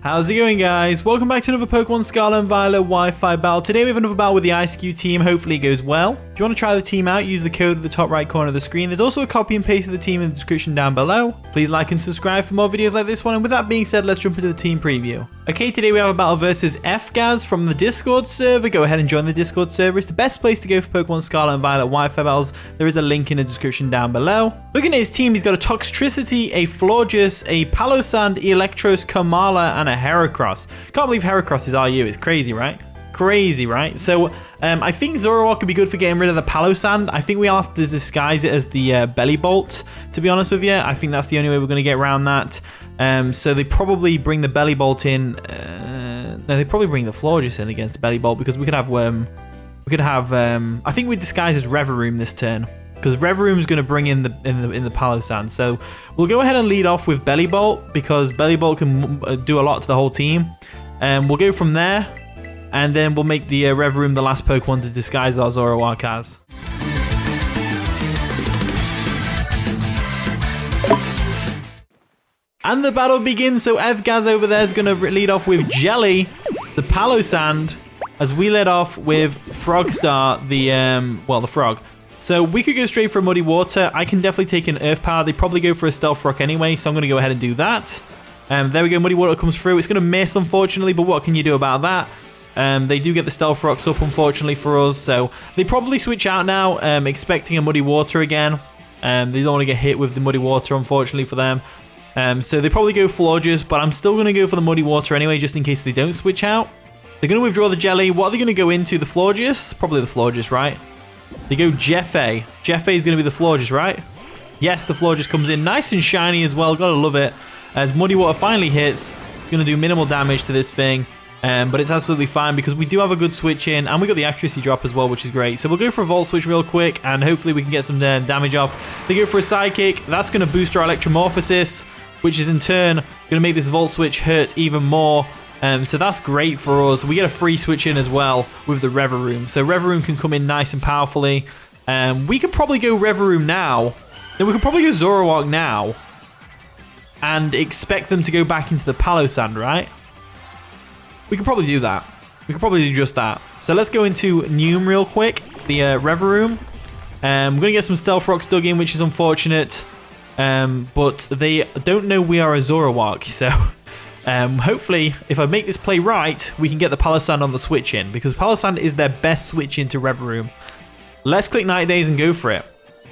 How's it going, guys? Welcome back to another Pokemon Scarlet and Violet Wi-Fi battle. Today we have another battle with the Eiscue team. Hopefully it goes well. If you want to try the team out, use the code at the top right corner of the screen. There's also a copy and paste of the team in the description down below. Please like and subscribe for more videos like this one. And with that being said, let's jump into the team preview. Okay, today we have a battle versus FGaz from the Discord server. Go ahead and join the Discord server. It's the best place to go for Pokemon Scarlet and Violet Wi-Fi battles. There is a link in the description down below. Looking at his team, he's got a Toxtricity, a Florges, a Palossand, Electros, Kamala, and a Heracross. Can't believe Heracross is RU. It's crazy, right? Crazy, right? So I think Zoroark could be good for getting rid of the Palossand. I think we'll have to disguise it as the Bellibolt, to be honest with you. I think that's the only way we're going to get around that. So they probably bring the Bellibolt in. No, they probably bring the Florges in against the Bellibolt because we could have I think we disguise as Reveroom this turn because Reveroom is going to bring in the Palossand. So we'll go ahead and lead off with Bellibolt because Bellibolt can do a lot to the whole team. We'll go from there. And then we'll make the Reveroom the last Pokemon to disguise our Zoroark as. And the battle begins. So FGaz over there is going to lead off with Jelly, the Palossand, as we led off with Frogstar, the frog. So we could go straight for Muddy Water. I can definitely take an Earth Power. They probably go for a Stealth Rock anyway, so I'm going to go ahead and do that. There we go. Muddy Water comes through. It's going to miss, unfortunately, but what can you do about that? They do get the Stealth Rocks up, unfortunately, for us. So they probably switch out now, expecting a Muddy Water again. They don't want to get hit with the Muddy Water, unfortunately, for them. So they probably go Florges, but I'm still going to go for the Muddy Water anyway, just in case they don't switch out. They're going to withdraw the Jelly. What are they going to go into? The Florges? Probably the Florges, right? They go Jeffy. Jeffy is going to be the Florges, right? Yes, the Florges comes in nice and shiny as well. Gotta love it. As Muddy Water finally hits, it's going to do minimal damage to this thing. But it's absolutely fine because we do have a good switch in and we got the accuracy drop as well, which is great. So we'll go for a Volt Switch real quick and hopefully we can get some damage off. They go for a Psychic. That's going to boost our Electromorphosis, which is in turn going to make this Volt Switch hurt even more. So that's great for us. We get a free switch in as well with the Reveroom. So Reveroom can come in nice and powerfully. We could probably go Reveroom now. Then we could probably go Zoroark now and expect them to go back into the Palossand, right? We could probably do that. We could probably do just that. So let's go into Noom real quick, the Reveroom. We're going to get some Stealth Rocks dug in, which is unfortunate. But they don't know we are a Zoroark. So hopefully, if I make this play right, we can get the Palossand on the switch in. Because Palossand is their best switch into Reveroom. Let's click Night Daze and go for it.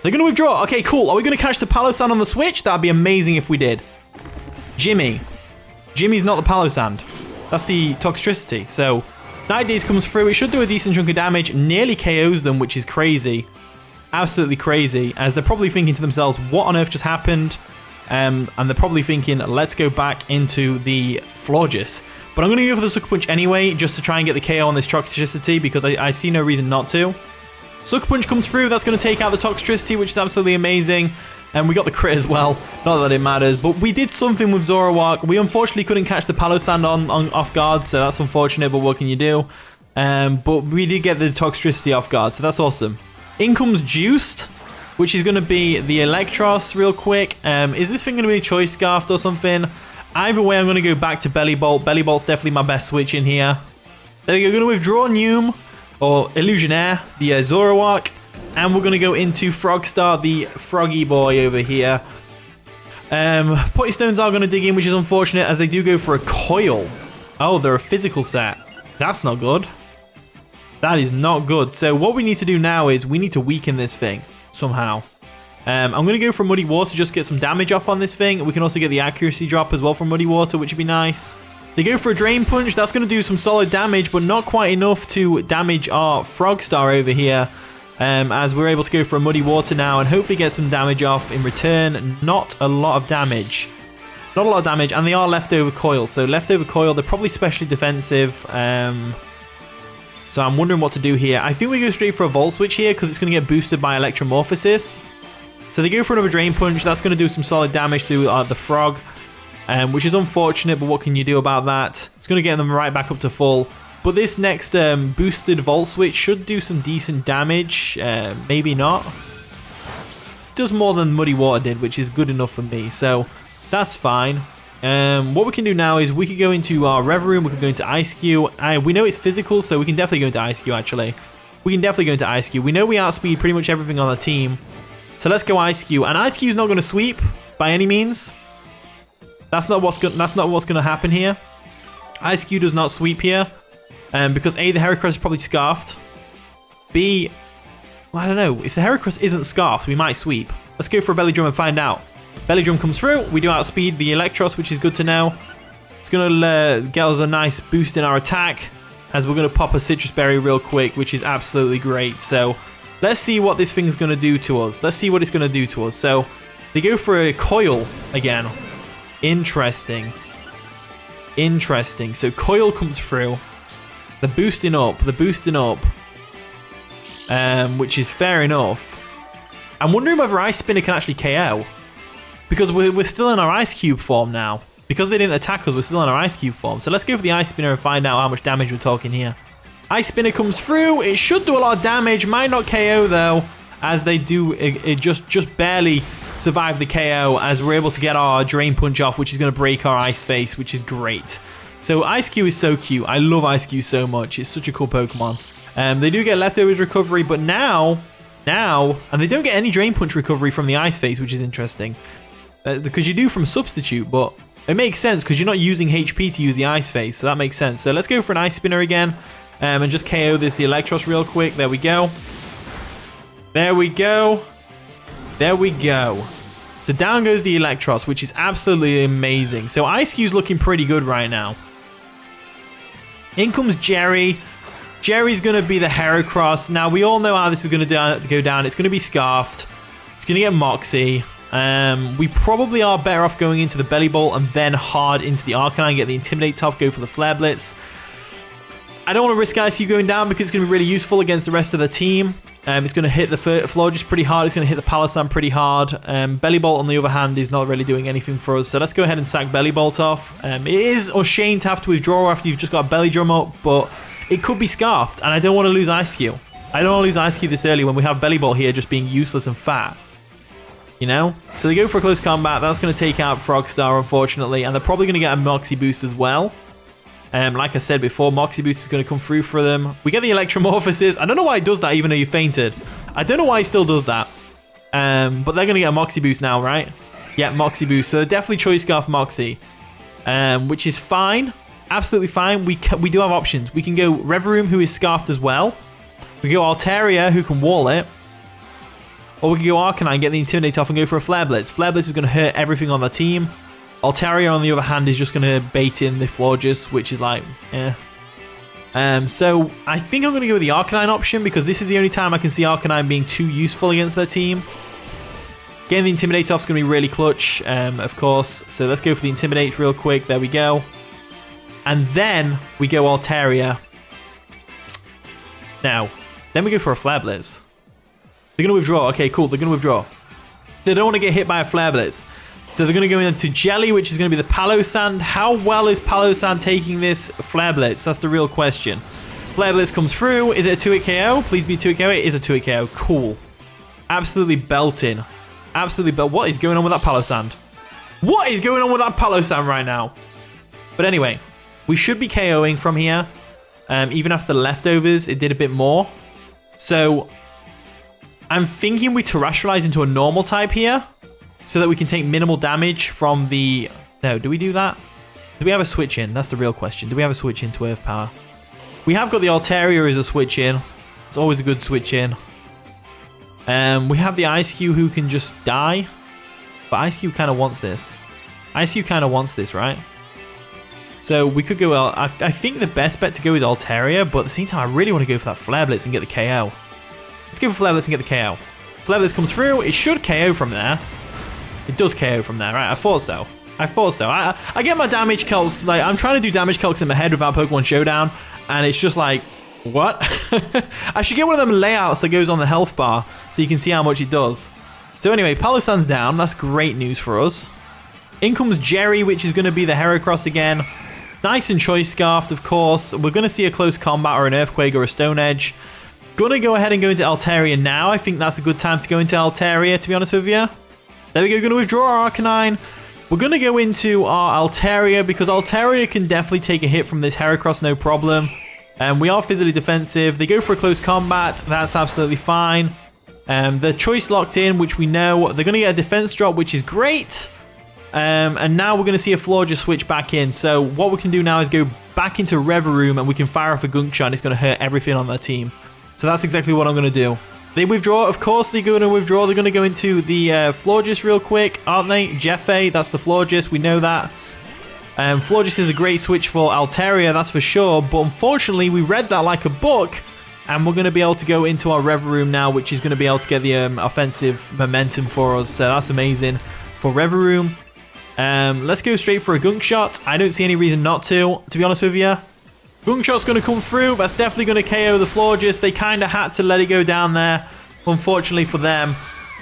They're going to withdraw. Okay, cool. Are we going to catch the Palossand on the switch? That'd be amazing if we did. Jimmy's not the Palossand. That's the Toxtricity. So Night Daze comes through. It should do a decent chunk of damage. Nearly KOs them, which is crazy. Absolutely crazy. As they're probably thinking to themselves, what on earth just happened? And they're probably thinking, let's go back into the Florges. But I'm going to go for the Sucker Punch anyway, just to try and get the KO on this Toxtricity, because I see no reason not to. Sucker Punch comes through. That's going to take out the Toxtricity, which is absolutely amazing. And we got the crit as well. Not that it matters, but we did something with Zoroark. We unfortunately couldn't catch the Palossand on off guard, so that's unfortunate, but what can you do? But we did get the Toxtricity off guard, so that's awesome. In comes Juiced, which is going to be the Electros real quick. Is this thing going to be Choice Scarfed or something? Either way, I'm going to go back to Bellibolt. Bellibolt's definitely my best switch in here. There we go. Going to withdraw Noom, or Illusionaire, the Zoroark. And we're going to go into Frogstar, the froggy boy over here. Potty Stones are going to dig in, which is unfortunate, as they do go for a Coil. Oh, they're a physical set. That's not good. That is not good. So what we need to do now is we need to weaken this thing somehow. I'm going to go for Muddy Water, just get some damage off on this thing. We can also get the accuracy drop as well from Muddy Water, which would be nice. They go for a Drain Punch. That's going to do some solid damage, but not quite enough to damage our Frogstar over here. As we're able to go for a Muddy Water now and hopefully get some damage off in return. Not a lot of damage. Not a lot of damage, and they are Leftover Coil. So Leftover Coil, they're probably specially defensive. So I'm wondering what to do here. I think we go straight for a Volt Switch here because it's going to get boosted by Electromorphosis. So they go for another Drain Punch. That's going to do some solid damage to the Frog, which is unfortunate, but what can you do about that? It's going to get them right back up to full. But this next boosted Volt Switch should do some decent damage. Maybe not. Does more than Muddy Water did, which is good enough for me. So that's fine. What we can do now is we could go into our Rev Room. We could go into Eiscue. We know it's physical, so we can definitely go into Eiscue, actually. We can definitely go into Eiscue. We know we outspeed pretty much everything on the team. So let's go Eiscue. And Eiscue's not going to sweep by any means. That's not what's going to happen here. Eiscue does not sweep here. Because A, the Heracross is probably scarfed. B, well, I don't know. If the Heracross isn't scarfed, we might sweep. Let's go for a Belly Drum and find out. Belly Drum comes through. We do outspeed the Electros, which is good to know. It's going to get us a nice boost in our attack, as we're going to pop a Sitrus Berry real quick, which is absolutely great. So let's see what this thing's going to do to us. Let's see what it's going to do to us. So they go for a Coil again. Interesting. Interesting. So Coil comes through. The boosting up. Which is fair enough. I'm wondering whether Ice Spinner can actually KO. Because we're still in our Ice Cube form now. Because they didn't attack us, we're still in our Ice Cube form. So let's go for the Ice Spinner and find out how much damage we're talking here. Ice Spinner comes through. It should do a lot of damage. Might not KO though. As they do, it just barely survive the KO. As we're able to get our Drain Punch off, which is going to break our Ice Face, which is great. So Eiscue is so cute. I love Eiscue so much. It's such a cool Pokemon. They do get Leftovers recovery, but now, and they don't get any Drain Punch recovery from the Ice Face, which is interesting. Because you do from Substitute, but it makes sense because you're not using HP to use the Ice Face, so that makes sense. So let's go for an Ice Spinner again, and just KO the Electros real quick. There we go. There we go. There we go. So down goes the Electros, which is absolutely amazing. So Eiscue's looking pretty good right now. In comes Jerry. Jerry's going to be the Heracross. Now, we all know how this is going to go down. It's going to be Scarfed. It's going to get Moxie. We probably are better off going into the Bellibolt and then hard into the Arcanine, get the Intimidate top, go for the Flare Blitz. I don't want to risk Eiscue going down because it's going to be really useful against the rest of the team. It's going to hit the Florges pretty hard. It's going to hit the Palossand pretty hard. Bellibolt, on the other hand, is not really doing anything for us. So let's go ahead and sack Bellibolt off. It is a shame to have to withdraw after you've just got a Belly Drum up, but it could be Scarfed, and I don't want to lose Eiscue. I don't want to lose Eiscue this early when we have Bellibolt here just being useless and fat. You know? So they go for a close combat. That's going to take out Frogstar, unfortunately, and they're probably going to get a Moxie boost as well. Like I said before, Moxie boost is going to come through for them. We get the Electromorphosis. I don't know why it does that even though you fainted. I don't know why it still does that. But they're going to get a Moxie boost now, right? Yeah, Moxie boost. So they're definitely Choice Scarf Moxie, which is fine. Absolutely fine. We do have options. We can go Reverum, who is Scarfed as well. We can go Altaria, who can wall it. Or we can go Arcanine, get the Intimidate off and go for a Flare Blitz. Flare Blitz is going to hurt everything on the team. Altaria, on the other hand, is just going to bait in the Florges, which is like, eh. So I think I'm going to go with the Arcanine option because this is the only time I can see Arcanine being too useful against their team. Getting the Intimidate off is going to be really clutch, of course. So let's go for the Intimidate real quick. There we go. And then we go Altaria. Now, then we go for a Flare Blitz. They're going to withdraw. Okay, cool. They're going to withdraw. They don't want to get hit by a Flare Blitz. So they're going to go into Jelly, which is going to be the Palossand. How well is Palossand taking this Flare Blitz? That's the real question. Flare Blitz comes through. Is it a 2-hit KO? Please be a 2-hit KO. It is a 2-hit KO. Cool. Absolutely belting. Absolutely What is going on with that Palossand? What is going on with that Palossand right now? But anyway, we should be KOing from here. Even after the leftovers, it did a bit more. So I'm thinking we terrestrialize into a normal type here so that we can take minimal damage from the... No, do we do that? Do we have a switch in? That's the real question. Do we have a switch in to Earth Power? We have got the Altaria as a switch in. It's always a good switch in. We have the Eiscue who can just die. But Eiscue kind of wants this. Eiscue kind of wants this, right? So we could go... I think the best bet to go is Altaria, but at the same time, I really want to go for that Flare Blitz and get the KO. Let's go for Flare Blitz and get the KO. Flare Blitz comes through. It should KO from there. It does KO from there, right? I thought so. I thought so. I get my damage calcs. Like, I'm trying to do damage calcs in my head without Pokemon Showdown, and it's just like, what? I should get one of them layouts that goes on the health bar so you can see how much it does. So anyway, Palossand's down. That's great news for us. In comes Jerry, which is going to be the Heracross again. Nice and Choice Scarfed, of course. We're going to see a close combat or an Earthquake or a Stone Edge. Gonna go ahead and go into Altaria now. I think that's a good time to go into Altaria, to be honest with you. There we go, gonna withdraw our Arcanine. We're going to go into our Altaria because Altaria can definitely take a hit from this Heracross, no problem. We are physically defensive. They go for a close combat. That's absolutely fine. The choice locked in, which we know. They're going to get a defense drop, which is great. And now we're going to see a Florges switch back in. So what we can do now is go back into Reveroom and we can fire off a Gunk Shot and it's going to hurt everything on their team. So that's exactly what I'm going to do. They withdraw. Of course they're going to withdraw. They're going to go into the Florges real quick, aren't they? Jeffe, that's the Florges. We know that. Florges is a great switch for Altaria, that's for sure. But unfortunately, we read that like a book. And we're going to be able to go into our Reveroom now, which is going to be able to get the offensive momentum for us. So that's amazing for Reveroom. Let's go straight for a Gunk Shot. I don't see any reason not to be honest with you. Gunk Shot's going to come through. That's definitely going to KO the Florges. They kind of had to let it go down there, unfortunately for them.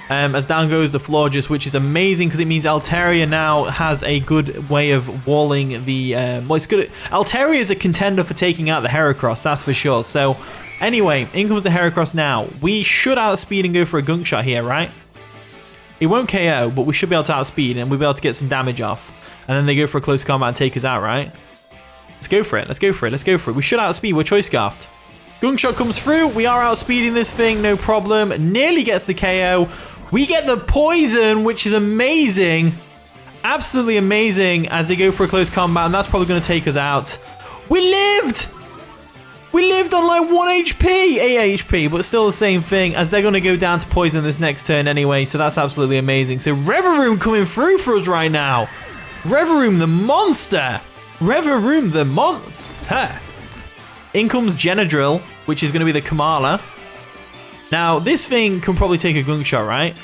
As down goes the Florges, which is amazing because it means Altaria now has a good way of walling the... well, it's good. Altaria is a contender for taking out the Heracross, that's for sure. So, anyway, in comes the Heracross now. We should outspeed and go for a Gunk Shot here, right? It won't KO, but we should be able to outspeed and we'll be able to get some damage off. And then they go for a close combat and take us out, right? Let's go for it. Let's go for it. Let's go for it. We should outspeed. We're Choice Scarfed. Gunk Shot comes through. We are outspeeding this thing. No problem. Nearly gets the KO. We get the poison, which is amazing. Absolutely amazing as they go for a close combat. And that's probably going to take us out. We lived! We lived on like 1 HP, 8 HP, but still the same thing as they're going to go down to poison this next turn anyway. So that's absolutely amazing. So Reveroom coming through for us right now. Reveroom the monster. Reveroom the monster. In comes Genadrill, which is going to be the Kamala. Now, this thing can probably take a Gunk Shot, right?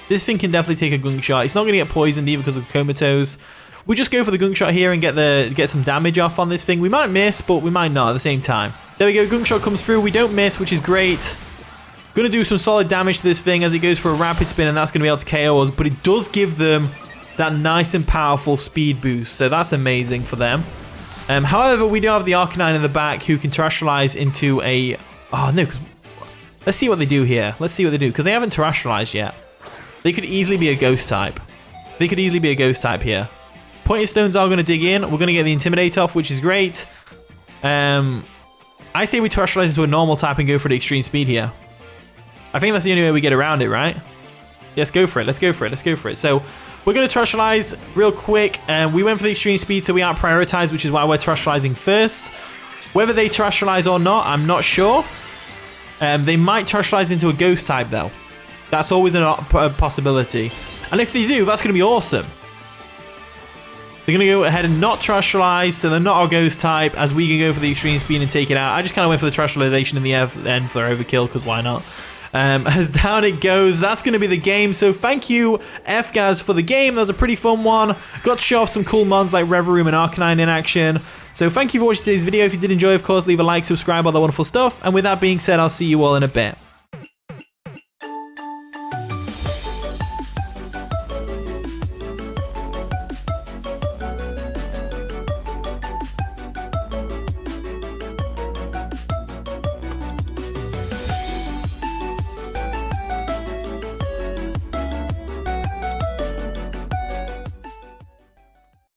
This thing can definitely take a Gunk Shot. It's not going to get poisoned either because of the Comatose. We just go for the Gunk Shot here and get some damage off on this thing. We might miss, but we might not at the same time. There we go. Gunk Shot comes through. We don't miss, which is great. Going to do some solid damage to this thing as it goes for a Rapid Spin, and that's going to be able to KO us. But it does give them that nice and powerful speed boost, so that's amazing for them. However, we do have the Arcanine in the back who can terrestrialize into a... Oh, no, because... Let's see what they do here. Let's see what they do, because they haven't terrestrialized yet. They could easily be a Ghost type. They could easily be a Ghost type here. Pointed Stones are going to dig in. We're going to get the Intimidate off, which is great. I say we terrestrialize into a normal type and go for the extreme speed here. I think that's the only way we get around it, right? Yes, go for it. Let's go for it. Let's go for it. So... We're going to terrestrialize real quick. We went for the extreme speed, so we aren't prioritized, which is why we're terrestrializing first. Whether they terrestrialize or not, I'm not sure. They might terrestrialize into a Ghost type, though. That's always a possibility. And if they do, that's going to be awesome. They're going to go ahead and not terrestrialize, so they're not our Ghost type, as we can go for the extreme speed and take it out. I just kind of went for the terrestrialization in the end for overkill, because why not? As down it goes, that's going to be the game. So thank you, FGaz, for the game. That was a pretty fun one. Got to show off some cool mons like Reveroom and Arcanine in action. So thank you for watching today's video. If you did enjoy, of course, leave a like, subscribe, all that wonderful stuff. And with that being said, I'll see you all in a bit.